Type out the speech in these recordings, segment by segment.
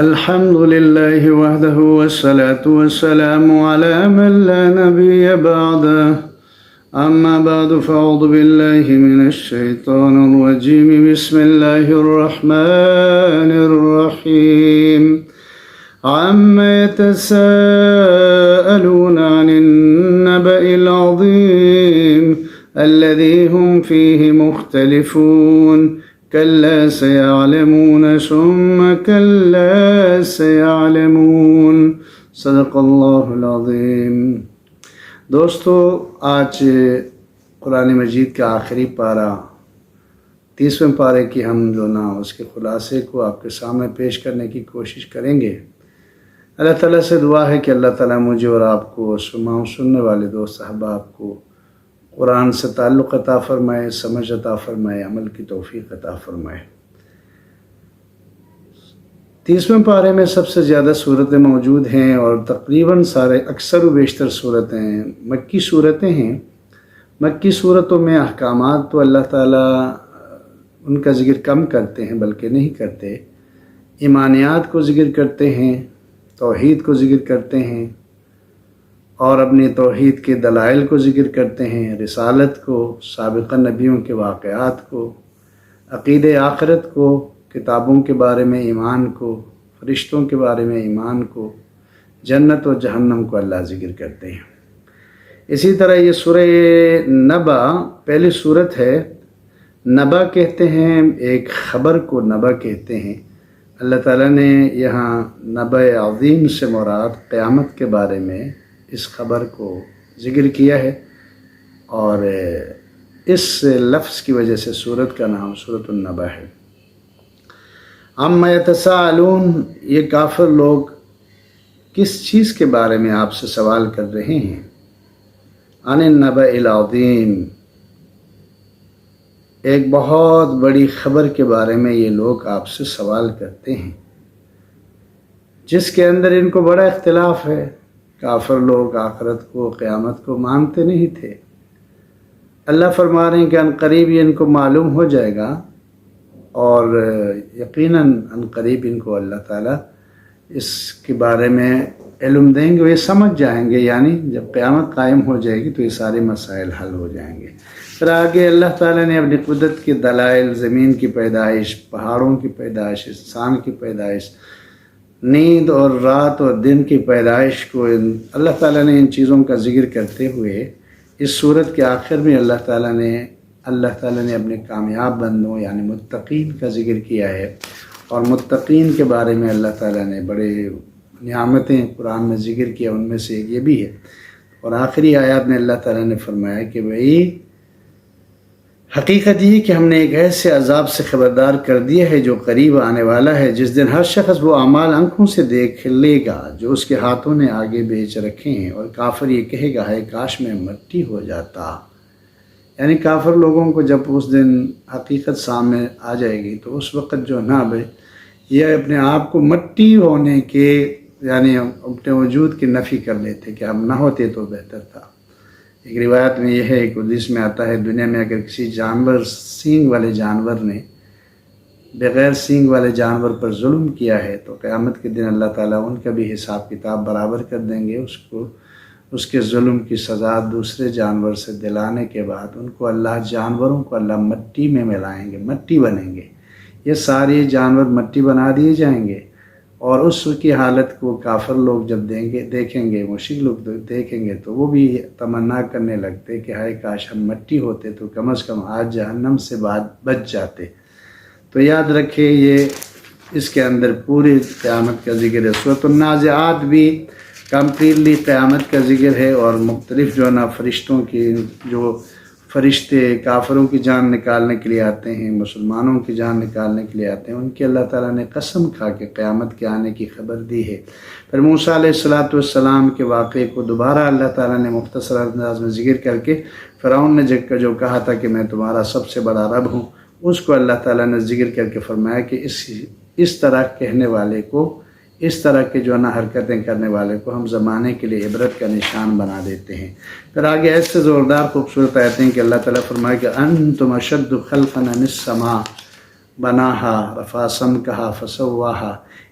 الحمد لله وحده والصلاة والسلام على من لا نبي بعده أما بعد فأعوذ بالله من الشيطان الرجيم بسم الله الرحمن الرحيم عما يتساءلون عن النبأ العظيم الذي هم فيه مختلفون كلا سيعلمون ثم كلا سيعلمون صدق اللہ العظیم۔ دوستو، آج قرآن مجید کا آخری پارہ 30ویں پارے کی ہم اس کے خلاصے کو آپ کے سامنے پیش کرنے کی کوشش کریں گے۔ اللہ تعالیٰ سے دعا ہے کہ اللہ تعالیٰ مجھے اور آپ کو سننے والے دوست احباب کو قرآن سے تعلق عطا فرمائے، سمجھ عطا فرمائے، عمل کی توفیق عطا فرمائے۔ 30ویں پارے میں سب سے زیادہ صورتیں موجود ہیں اور تقریباً اکثر و بیشتر صورتیں مکی صورتیں ہیں۔ مکی صورتوں میں احکامات تو اللہ تعالیٰ ان کا ذکر کم کرتے ہیں بلکہ نہیں کرتے، ایمانیات کو ذکر کرتے ہیں، توحید کو ذکر کرتے ہیں اور اپنی توحید کے دلائل کو ذکر کرتے ہیں، رسالت کو، سابقہ نبیوں کے واقعات کو، عقیدہ آخرت کو، کتابوں کے بارے میں ایمان کو، فرشتوں کے بارے میں ایمان کو، جنت و جہنم کو اللہ ذکر کرتے ہیں۔ اسی طرح یہ سورہ نبا پہلی صورت ہے۔ نبا کہتے ہیں ایک خبر کو، نبا کہتے ہیں۔ اللہ تعالیٰ نے یہاں نبا عظیم سے مراد قیامت کے بارے میں اس خبر کو ذکر کیا ہے، اور اس لفظ کی وجہ سے سورت کا نام سورۃ النبا ہے۔ عما یتساءلون، یہ کافر لوگ کس چیز کے بارے میں آپ سے سوال کر رہے ہیں؟ عن النبأ العظیم، ایک بہت بڑی خبر کے بارے میں یہ لوگ آپ سے سوال کرتے ہیں جس کے اندر ان کو بڑا اختلاف ہے۔ کافر لوگ آخرت کو، قیامت کو مانتے نہیں تھے۔ اللہ فرما رہے ہیں کہ ان قریب یہ ان کو معلوم ہو جائے گا، اور یقیناً ان قریب ان کو اللہ تعالیٰ اس کے بارے میں علم دیں گے، وہ یہ سمجھ جائیں گے، یعنی جب قیامت قائم ہو جائے گی تو یہ سارے مسائل حل ہو جائیں گے۔ پھر آگے اللہ تعالیٰ نے اپنی قدرت کے دلائل، زمین کی پیدائش، پہاڑوں کی پیدائش، انسان کی پیدائش، نیند اور رات اور دن کی پیدائش کو اللہ تعالیٰ نے ان چیزوں کا ذکر کرتے ہوئے اس صورت کے آخر میں اللہ تعالیٰ نے اپنے کامیاب بندوں یعنی متقین کا ذکر کیا ہے، اور متقین کے بارے میں اللہ تعالیٰ نے بڑے نعمتیں قرآن میں ذکر کیا، ان میں سے ایک یہ بھی ہے۔ اور آخری آیات میں اللہ تعالیٰ نے فرمایا کہ بھئی حقیقت یہ کہ ہم نے ایک ایسے عذاب سے خبردار کر دیا ہے جو قریب آنے والا ہے، جس دن ہر شخص وہ اعمال آنکھوں سے دیکھ لے گا جو اس کے ہاتھوں نے آگے بھیج رکھے ہیں، اور کافر یہ کہے گا ہے کاش میں مٹی ہو جاتا۔ یعنی کافر لوگوں کو جب اس دن حقیقت سامنے آ جائے گی تو اس وقت جو نہ یہ اپنے آپ کو مٹی ہونے کے یعنی اپنے وجود کی نفی کر لیتے کہ ہم نہ ہوتے تو بہتر تھا۔ ایک روایت میں یہ ہے، ایک حدیث میں آتا ہے، دنیا میں اگر کسی جانور، سینگ والے جانور نے بغیر سینگ والے جانور پر ظلم کیا ہے تو قیامت کے دن اللہ تعالیٰ ان کا بھی حساب کتاب برابر کر دیں گے۔ اس کے ظلم کی سزا دوسرے جانور سے دلانے کے بعد جانوروں کو اللہ مٹی میں ملائیں گے، مٹی بنیں گے۔ یہ سارے جانور مٹی بنا دیے جائیں گے، اور اس کی حالت کو کافر لوگ جب دیکھیں گے، مشرک لوگ دیکھیں گے تو وہ بھی تمنا کرنے لگتے کہ ہائے کاش ہم مٹی ہوتے تو کم از کم آج جہنم سے بچ جاتے۔ تو یاد رکھے یہ اس کے اندر پوری قیامت کا ذکر ہے۔ سورۃ النازعات بھی کمپلیٹلی قیامت کا ذکر ہے، اور مختلف فرشتوں کی جو فرشتے کافروں کی جان نکالنے کے لیے آتے ہیں، مسلمانوں کی جان نکالنے کے لیے آتے ہیں، ان کی اللہ تعالیٰ نے قسم کھا کے قیامت کے آنے کی خبر دی ہے۔ پھر موسیٰ علیہ السلام کے واقعے کو دوبارہ اللہ تعالیٰ نے مختصر انداز میں ذکر کر کے فرعون نے جو کہا تھا کہ میں تمہارا سب سے بڑا رب ہوں، اس کو اللہ تعالیٰ نے ذکر کر کے فرمایا کہ اس طرح کہنے والے کو، اس طرح کے حرکتیں کرنے والے کو ہم زمانے کے لیے عبرت کا نشان بنا دیتے ہیں۔ پھر آگے ایسے زوردار خوبصورت آیتیں کہ اللہ تعالیٰ فرمائے کہ انتم اشد خلقا من السماء بناہا رفع سمکہا فسواہا،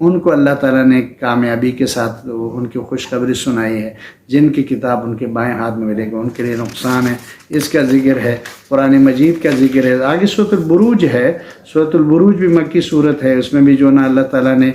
ان کو اللہ تعالیٰ نے کامیابی کے ساتھ ان کی خوشخبری سنائی ہے، جن کی کتاب ان کے بائیں ہاتھ میں ملے گا ان کے لیے نقصان ہے، اس کا ذکر ہے، قرآن مجید کا ذکر ہے۔ آگے سورۃ البروج ہے، سورۃ البروج بھی مکی صورت ہے، اس میں بھی جو نا اللہ تعالیٰ نے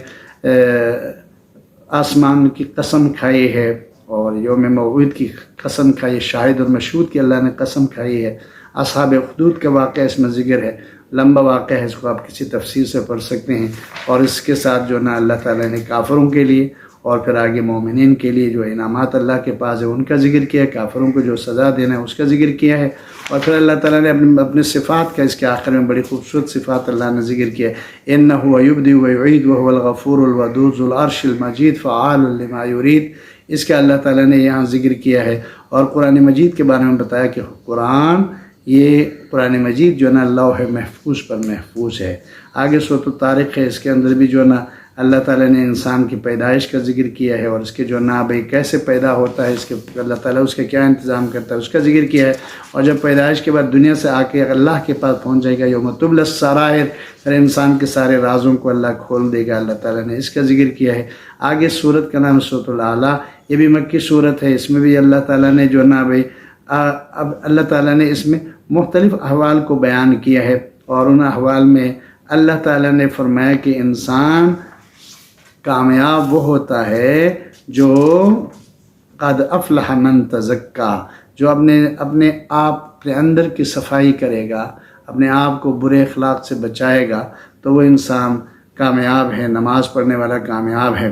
آسمان کی قسم کھائی ہے اور یوم موعود کی قسم کھائی ہے، شاہد اور مشہود کی اللہ نے قسم کھائی ہے۔ اصحاب اخدود کا واقعہ اس میں ذکر ہے، لمبا واقعہ ہے، اس کو آپ کسی تفسیر سے پڑھ سکتے ہیں، اور اس کے ساتھ جو نا اللہ تعالیٰ نے کافروں کے لیے اور پھر آگے مومنین کے لیے جو انعامات اللہ کے پاس ہے ان کا ذکر کیا ہے، کافروں کو جو سزا دینا ہے اس کا ذکر کیا ہے، اور پھر اللہ تعالیٰ نے اپنے صفات کا اس کے آخر میں بڑی خوبصورت صفات اللہ نے ذکر کیا ہے، انہ یبدئ ویعید وہو الغفور الودود ذو العرش المجید فعال لما یرید، اس کا اللہ تعالیٰ نے یہاں ذکر کیا ہے۔ اور قرآن مجید کے بارے میں بتایا کہ قرآن مجید جو ہے نا لوح محفوظ پر محفوظ ہے۔ آگے سورۃ الطارق ہے، اس کے اندر بھی جو ہے نا اللہ تعالیٰ نے انسان کی پیدائش کا ذکر کیا ہے، اور اس کے جو نا بھائی کیسے پیدا ہوتا ہے، اس کے اللہ تعالیٰ اس کا کیا انتظام کرتا ہے اس کا ذکر کیا ہے، اور جب پیدائش کے بعد دنیا سے آ کے اللہ کے پاس پہنچ جائے گا یوم تبلی السرائر، پھر انسان کے سارے رازوں کو اللہ کھول دے گا، اللہ تعالیٰ نے اس کا ذکر کیا ہے۔ آگے سورت کا نام سورۃ الاعلیٰ، یہ بھی مکی صورت ہے، اس میں بھی اللہ تعالیٰ نے جو نا بھائی اب اللہ تعالیٰ نے اس میں مختلف احوال کو بیان کیا ہے، اور ان احوال میں اللہ تعالیٰ نے فرمایا کہ انسان کامیاب وہ ہوتا ہے جو قد افلح من تزکا، جو اپنے آپ کے اندر کی صفائی کرے گا، اپنے آپ کو برے اخلاق سے بچائے گا، تو وہ انسان کامیاب ہے، نماز پڑھنے والا کامیاب ہے۔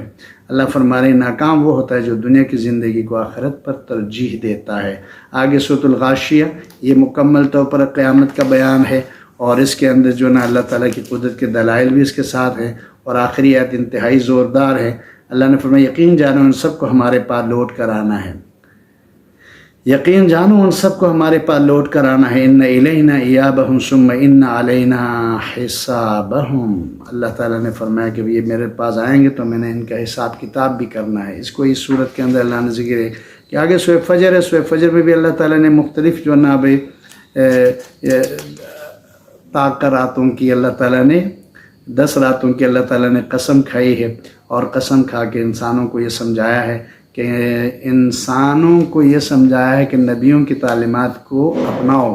اللہ فرما رہے ناکام وہ ہوتا ہے جو دنیا کی زندگی کو آخرت پر ترجیح دیتا ہے۔ آگے سورۃ الغاشیہ، یہ مکمل طور پر قیامت کا بیان ہے، اور اس کے اندر جو نا اللہ تعالیٰ کی قدرت کے دلائل بھی اس کے ساتھ ہیں، اور آخری آیت انتہائی زوردار ہے۔ اللہ نے فرمایا یقین جانو ان سب کو ہمارے پاس لوٹ کر آنا ہے، یقین جانو ان سب کو ہمارے پاس لوٹ کر آنا ہے، ان الینا ایابہم ثم ان علینا حسابہم۔ اللہ تعالیٰ نے فرمایا کہ یہ میرے پاس آئیں گے تو میں نے ان کا حساب کتاب بھی کرنا ہے۔ اس کو اس صورت کے اندر اللہ نے ذکر ہے کہ آگے سورہ فجر ہے، سورہ فجر میں بھی اللہ تعالیٰ نے مختلف جو نا بھائی راتوں کی اللہ تعالیٰ نے 10 راتوں کی اللہ تعالیٰ نے قسم کھائی ہے، اور قسم کھا کے انسانوں کو یہ سمجھایا ہے کہ نبیوں کی تعلیمات کو اپناؤ،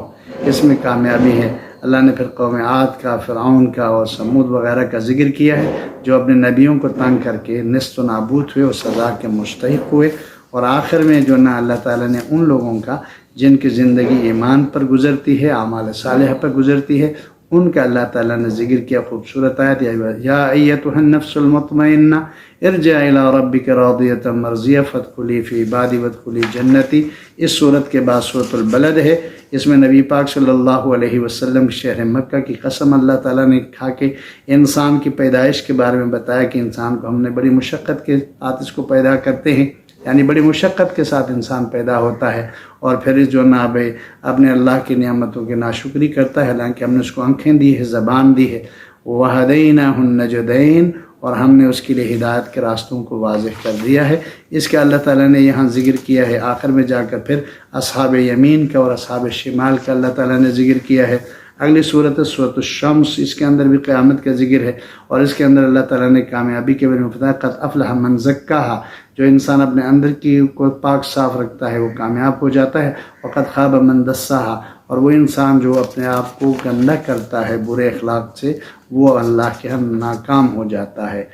اس میں کامیابی ہے۔ اللہ نے پھر قوم عاد کا، فرعون کا اور سمود وغیرہ کا ذکر کیا ہے، جو اپنے نبیوں کو تنگ کر کے نیست و نابود ہوئے اور سزا کے مستحق ہوئے، اور آخر میں جو نا اللہ تعالیٰ نے ان لوگوں کا جن کی زندگی ایمان پر گزرتی ہے، اعمال صالحہ پر گزرتی ہے، ان کا اللہ تعالیٰ نے ذکر کیا۔ خوبصورت آیت، یا ایتھا النفس المطمئنہ ارجعی الی ربک راضیۃ مرضیہ فادخلی فی عبادی وادخلی جنتی۔ اس صورت کے بعد سورۃ البلد ہے، اس میں نبی پاک صلی اللہ علیہ وسلم شہر مکہ کی قسم اللہ تعالیٰ نے کھا کے انسان کی پیدائش کے بارے میں بتایا کہ انسان کو ہم نے بڑی مشقت کے ساتھ اس کو پیدا کرتے ہیں، یعنی بڑی مشقت کے ساتھ انسان پیدا ہوتا ہے، اور پھر اس جو نا بھائی اپنے اللہ کی نعمتوں کی ناشکری کرتا ہے، حالانکہ ہم نے اس کو آنکھیں دی ہے، زبان دی ہے، وَهَدَيْنَاهُ النَّجْدَيْنِ، اور ہم نے اس کے لیے ہدایت کے راستوں کو واضح کر دیا ہے۔ اس کا اللہ تعالیٰ نے یہاں ذکر کیا ہے، آخر میں جا کر پھر اصحاب یمین کا اور اصحاب شمال کا اللہ تعالیٰ نے ذکر کیا ہے۔ اگلی صورت ہے سورۃ الشمس، اس کے اندر بھی قیامت کا ذکر ہے، اور اس کے اندر اللہ تعالیٰ نے کامیابی کے بارے میں بتایا قد افلح من زکاہا، جو انسان اپنے اندر کی کو پاک صاف رکھتا ہے وہ کامیاب ہو جاتا ہے، وقد خاب من دساہا، اور وہ انسان جو اپنے آپ کو گندا کرتا ہے برے اخلاق سے، وہ اللہ کے ہاں ناکام ہو جاتا ہے۔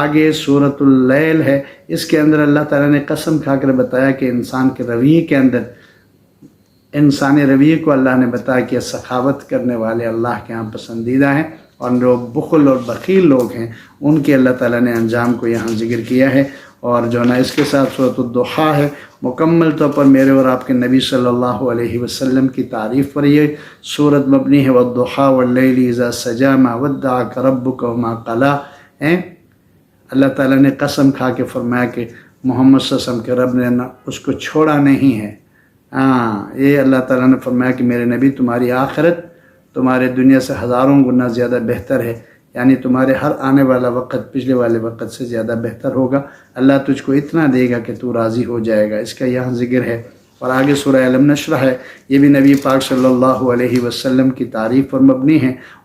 آگے سورۃ اللیل ہے، اس کے اندر اللہ تعالیٰ نے قسم کھا کر بتایا کہ انسان کے رویے کے اندر، انسانی رویے کو اللہ نے بتایا کہ سخاوت کرنے والے اللہ کے ہاں پسندیدہ ہیں، اور جو بخل اور بخیل لوگ ہیں ان کے اللہ تعالیٰ نے انجام کو یہاں ذکر کیا ہے۔ اور جو نا اس کے ساتھ سورۃ الضحیٰ ہے، مکمل طور پر میرے اور آپ کے نبی صلی اللہ علیہ وسلم کی تعریف پر یہ سورت مبنی ہے، وَالضُّحَىٰ وَاللَّيْلِ إِذَا سَجَىٰ مَا وَدَّعَكَ رَبُّكَ وَمَا قَلَىٰ۔ اللہ تعالیٰ نے قسم کھا کے فرمایا کہ محمد صلی اللہ علیہ وسلم کے رب نے اس کو چھوڑا نہیں ہے۔ یہ اللہ تعالیٰ نے فرمایا کہ میرے نبی تمہاری آخرت تمہارے دنیا سے ہزاروں گنا زیادہ بہتر ہے، یعنی تمہارے ہر آنے والا وقت پچھلے والے وقت سے زیادہ بہتر ہوگا، اللہ تجھ کو اتنا دے گا کہ تو راضی ہو جائے گا، اس کا یہاں ذکر ہے۔ اور آگے سورہ علم نشرح ہے، یہ بھی نبی پاک صلی اللہ علیہ وسلم کی تعریف پر مبنی ہے،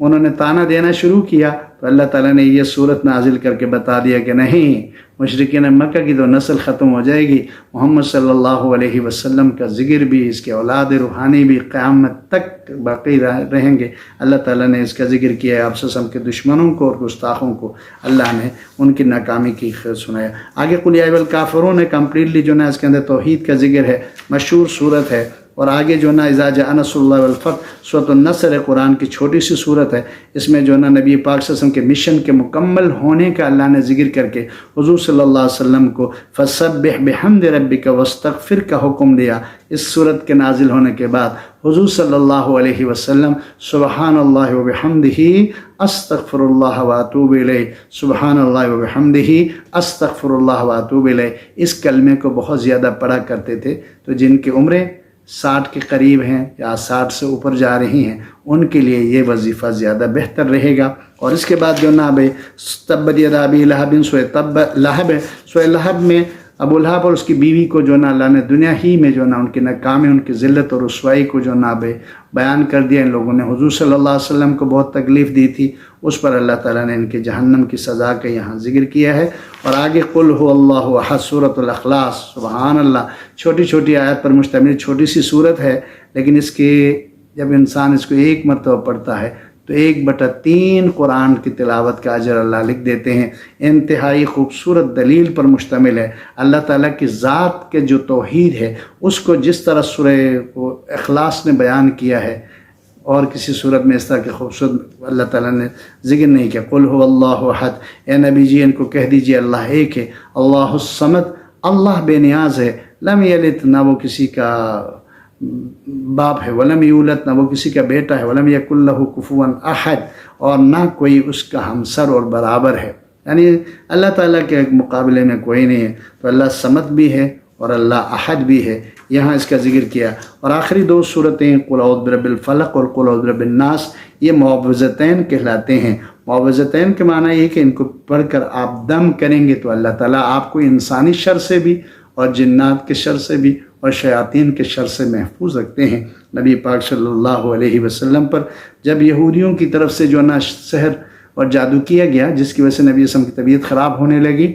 انہوں نے تانا دینا شروع کیا تو اللہ تعالیٰ نے یہ صورت نازل کر کے بتا دیا کہ نہیں، مشرکین مکہ کی تو نسل ختم ہو جائے گی، محمد صلی اللہ علیہ وسلم کا ذکر بھی، اس کے اولاد روحانی بھی قیامت تک باقی رہیں گے۔ اللہ تعالیٰ نے اس کا ذکر کیا ہے، آپ کے دشمنوں کو اور گستاخوں کو اللہ نے ان کی ناکامی کی خیر سنایا۔ آگے قل یا ایھا الکافرون ہے، کمپلیٹلی جو ہے اس کے اندر توحید کا ذکر ہے، مشہور صورت ہے۔ اور آگے جو نا اذا جاء نصر اللہ والفتح، سورۃ النصر ہے، قرآن کی چھوٹی سی صورت ہے۔ اس میں جو نا نبی پاک صلی اللہ علیہ وسلم کے مشن کے مکمل ہونے کا اللہ نے ذکر کر کے حضور صلی اللہ علیہ وسلم کو فسبح بحمد ربک واستغفر کا حکم دیا۔ اس صورت کے نازل ہونے کے بعد حضور صلی اللہ علیہ وسلم سبحان اللہ وبحمدہ استغفر اللہ واتوب الیہ، سبحان اللہ وبحمدہ استغفر اللہ واتوب الیہ، اس کلمے کو بہت زیادہ پڑھا کرتے تھے۔ تو جن کی عمریں 60 کے قریب ہیں یا 60 سے اوپر جا رہی ہیں، ان کے لیے یہ وظیفہ زیادہ بہتر رہے گا۔ اور اس کے بعد جو نا بھائی تبت یدا ابی لہب، سورۃ لہب ہے، سورۃ لہب میں ابو لہب اور اس کی بیوی کو جو نا اللہ نے دنیا ہی میں جو نا ان کی ناکامی، ان کی ذلت اور رسوائی کو جو نا بیان کر دیا۔ ان لوگوں نے حضور صلی اللہ علیہ وسلم کو بہت تکلیف دی تھی، اس پر اللہ تعالیٰ نے ان کے جہنم کی سزا کا یہاں ذکر کیا ہے۔ اور آگے قل هو اللہ احد، سورۃ الاخلاص، سبحان اللہ، چھوٹی چھوٹی آیت پر مشتمل چھوٹی سی صورت ہے، لیکن اس کے جب انسان اس کو ایک مرتبہ پڑھتا ہے تو 1/3 قرآن کی تلاوت کا اجر اللہ لکھ دیتے ہیں۔ انتہائی خوبصورت دلیل پر مشتمل ہے۔ اللہ تعالیٰ کی ذات کے جو توحید ہے اس کو جس طرح سورہ اخلاص نے بیان کیا ہے، اور کسی صورت میں اس طرح کے خوبصورت اللہ تعالیٰ نے ذکر نہیں کیا۔ قل هو اللہ احد، اے نبی جی ان کو کہہ دیجئے اللہ ایک ہے، اللہ الصمد، اللہ بے نیاز ہے، لم یلد، نہ وہ کسی کا باپ ہے، ولم یولد، نہ وہ کسی کا بیٹا ہے، ولم یکن لہ کفوا احد، اور نہ کوئی اس کا ہمسر اور برابر ہے، یعنی اللہ تعالیٰ کے مقابلے میں کوئی نہیں ہے۔ تو اللہ صمد بھی ہے اور اللہ احد بھی ہے، یہاں اس کا ذکر کیا۔ اور آخری 2 صورتیں قل اعوذ برب الفلق اور قل اعوذ برب الناس، یہ معوذتین کہلاتے ہیں۔ معوذتین کے معنی یہ کہ ان کو پڑھ کر آپ دم کریں گے تو اللہ تعالیٰ آپ کو انسانی شر سے بھی اور جنات کے شر سے بھی اور شیاطین کے شر سے محفوظ رکھتے ہیں۔ نبی پاک صلی اللہ علیہ وسلم پر جب یہودیوں کی طرف سے جو نا سحر اور جادو کیا گیا، جس کی وجہ سے نبی وسلم کی طبیعت خراب ہونے لگی،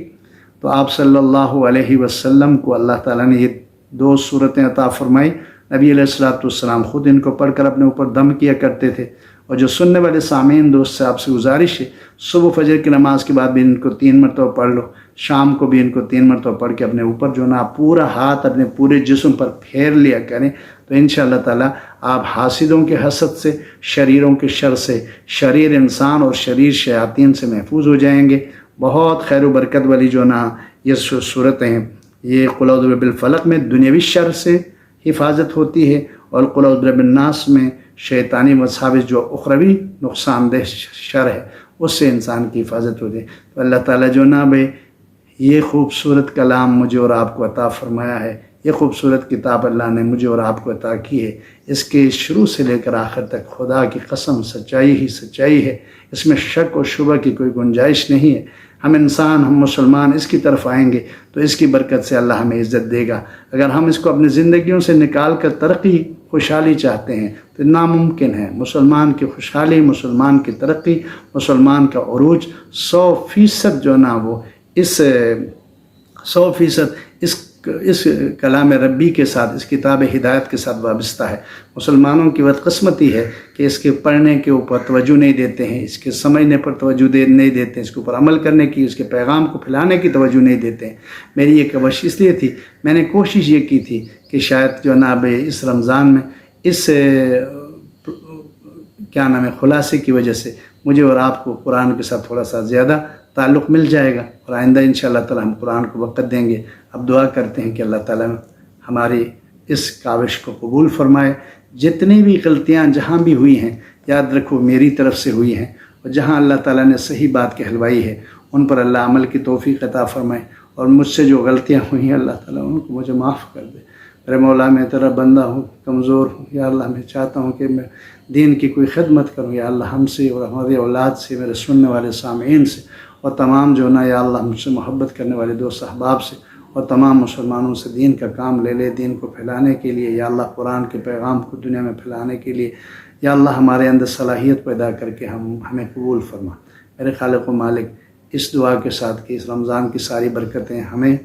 تو آپ صلی اللہ علیہ وسلم کو اللہ تعالیٰ نے یہ 2 صورتیں عطا فرمائی۔ نبی علیہ السلام خود ان کو پڑھ کر اپنے اوپر دم کیا کرتے تھے۔ اور جو سننے والے سامعین دوست سے آپ سے گزارش ہے، صبح فجر کی نماز کے بعد بھی ان کو 3 مرتبہ پڑھ لو، شام کو بھی ان کو 3 مرتبہ پڑھ کے اپنے اوپر جو نا پورا ہاتھ اپنے پورے جسم پر پھیر لیا کریں، تو انشاءاللہ تعالیٰ آپ حاسدوں کے حسد سے، شریروں کے شر سے، شریر انسان اور شریر شیاطین سے محفوظ ہو جائیں گے۔ بہت خیر و برکت والی جو نا یہ صورتیں ہیں۔ یہ قل اعوذ برب الفلق میں دنیاوی شر سے حفاظت ہوتی ہے، اور قل اعوذ برب الناس میں شیطانی وساوس جو اخروی نقصان دہ شر ہے اس سے انسان کی حفاظت ہوتی ہے۔ تو اللہ تعالیٰ جو نا یہ خوبصورت کلام مجھے اور آپ کو عطا فرمایا ہے، یہ خوبصورت کتاب اللہ نے مجھے اور آپ کو عطا کی ہے، اس کے شروع سے لے کر آخر تک خدا کی قسم سچائی ہی سچائی ہے، اس میں شک و شبہ کی کوئی گنجائش نہیں ہے۔ ہم انسان، ہم مسلمان اس کی طرف آئیں گے تو اس کی برکت سے اللہ ہمیں عزت دے گا۔ اگر ہم اس کو اپنی زندگیوں سے نکال کر ترقی، خوشحالی چاہتے ہیں تو ناممکن ہے۔ مسلمان کی خوشحالی، مسلمان کی ترقی، مسلمان کا عروج 100% جو نا وہ اس 100% اس کلام ربی کے ساتھ، اس کتاب ہدایت کے ساتھ وابستہ ہے۔ مسلمانوں کی بدقسمتی ہے کہ اس کے پڑھنے کے اوپر توجہ نہیں دیتے ہیں، اس کے سمجھنے پر توجہ نہیں دیتے ہیں، اس کے اوپر عمل کرنے کی، اس کے پیغام کو پھیلانے کی توجہ نہیں دیتے ہیں۔ میری یہ کوشش اس لیے تھی، میں نے کوشش یہ کی تھی کہ شاید جو نا اس رمضان میں اس خلاصے کی وجہ سے مجھے اور آپ کو قرآن کے ساتھ تھوڑا سا زیادہ تعلق مل جائے گا، اور آئندہ انشاءاللہ تعالیٰ ہم قرآن کو وقت دیں گے۔ اب دعا کرتے ہیں کہ اللہ تعالیٰ ہماری اس کاوش کو قبول فرمائے۔ جتنی بھی غلطیاں جہاں بھی ہوئی ہیں، یاد رکھو میری طرف سے ہوئی ہیں، اور جہاں اللہ تعالیٰ نے صحیح بات کہلوائی ہے ان پر اللہ عمل کی توفیق عطا فرمائے، اور مجھ سے جو غلطیاں ہوئی ہیں اللہ تعالیٰ ان کو مجھے معاف کر دے۔ میرے مولا، میں تیرا بندہ ہوں، کمزور ہوں، یا اللہ میں چاہتا ہوں کہ میں دین کی کوئی خدمت کروں، یا اللہ ہم سے اور ہماری اولاد سے، میرے سننے والے سامعین سے، اور تمام جو نا یا اللہ مجھ سے محبت کرنے والے دوست احباب سے، اور تمام مسلمانوں سے دین کا کام لے لے، دین کو پھیلانے کے لیے، یا اللہ قرآن کے پیغام کو دنیا میں پھیلانے کے لیے، یا اللہ ہمارے اندر صلاحیت پیدا کر کے ہمیں قبول فرما۔ میرے خالق و مالک، اس دعا کے ساتھ کہ اس رمضان کی ساری برکتیں ہمیں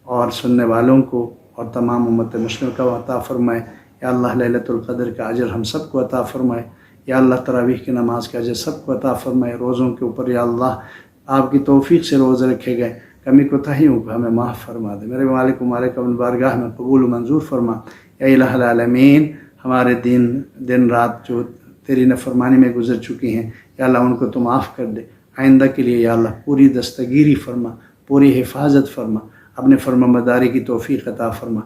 اور سننے والوں کو اور تمام امت مسلم کا عطا فرمائے۔ یا اللہ لیلۃ القدر کا اجر ہم سب کو عطا فرمائے۔ یا اللہ تراویح کی نماز کا اجر سب کو عطا فرمائے۔ روزوں کے اوپر یا اللہ آپ کی توفیق سے روزے رکھے گئے کمی کوتاہیوں کو ہمیں معاف فرما دے۔ میرے مالک و مالک اپنی بارگاہ میں قبول و منظور فرما۔ یا الہ العالمین، ہمارے دن رات جو تیری نافرمانی میں گزر چکی ہیں، یا اللہ ان کو تو معاف کر دے۔ آئندہ کے لیے یا اللہ پوری دستگیری فرما، پوری حفاظت فرما، اپنے فرما برداری کی توفیق عطا فرما۔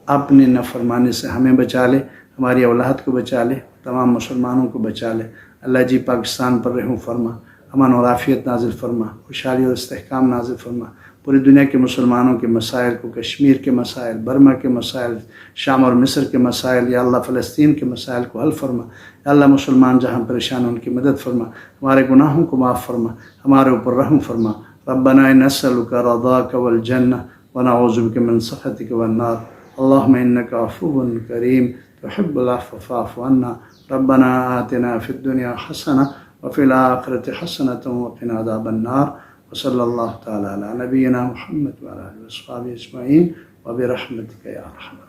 اپنے نافرمانی سے ہمیں بچا لے، ہماری اولاد کو بچا لے، تمام مسلمانوں کو بچا لے۔ اللہ جی پاکستان پر رحم فرما، امن اور عافیت نازل فرما، خوشحالی اور استحکام نازل فرما۔ پوری دنیا کے مسلمانوں کے مسائل کو، کشمیر کے مسائل، برما کے مسائل، شام اور مصر کے مسائل، یا اللہ فلسطین کے مسائل کو حل فرما۔ یا اللہ مسلمان جہاں پریشان ہیں ان کی مدد فرما، ہمارے گناہوں کو معاف فرما، ہمارے اوپر رحم فرما۔ ربنا نسألک رضاک والجنہ ونعوذ بک من سخطک والنار۔ اللہم انک عفو کریم تحب العفو فاعف عنا۔ ربنا آتنا فی الدنیا حسنہ وفی الآخرۃ حسنۃ وقنا عذاب النار۔ وصلی اللہ تعالی علی نبینا محمد وعلی آلہ وصحبہ اجمعین وبرحمتک یا ارحم الراحمین۔